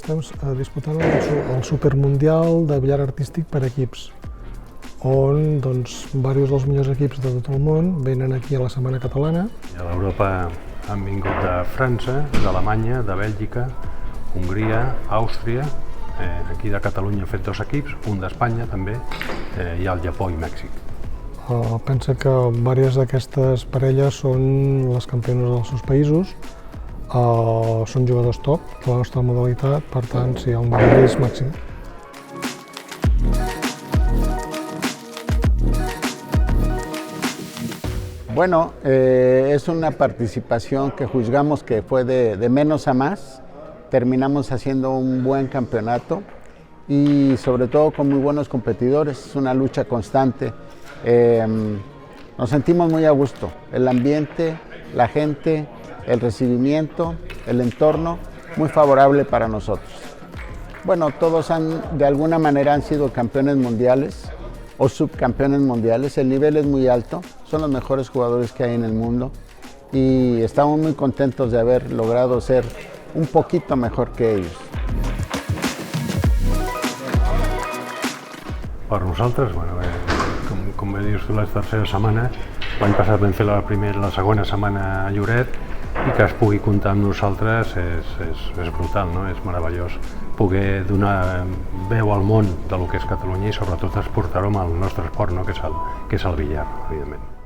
estem disputant el Supermundial de billar artístic per equips, on diversos dels millors equips de tot el món venen aquí a la Setmana Catalana. A l'Europa han vingut de França, d'Alemanya, de Bèlgica, Hongria, Àustria, aquí de Catalunya han fet 2 equips, un d'Espanya també, i al Japó i Mèxic. Pensa que diverses d'aquestes parelles són les campiones dels seus països, són jugadors top de la nostra modalitat, per tant, sí, el nivell és màxim. Bueno, es una participación que juzgamos que fue de menos a más. Terminamos haciendo un buen campeonato y sobre todo con muy buenos competidores. Es una lucha constante. Nos sentimos muy a gusto. El ambiente, la gente, el recibimiento, el entorno, muy favorable para nosotros. Bueno, todos de alguna manera han sido campeones mundiales o subcampeones mundiales. El nivel es muy alto, son los mejores jugadores que hay en el mundo y estamos muy contentos de haber logrado ser un poquito mejor que ellos. Per nosaltres, com bé dius tu, la tercera setmana, l'any passat vam fer la segona setmana a Lloret, i que es pugui comptar amb nosaltres és brutal, no? És meravellós poder donar veu al món del que és Catalunya i sobretot exportar-ho amb el nostre esport, no? Que és el billar, evidentment.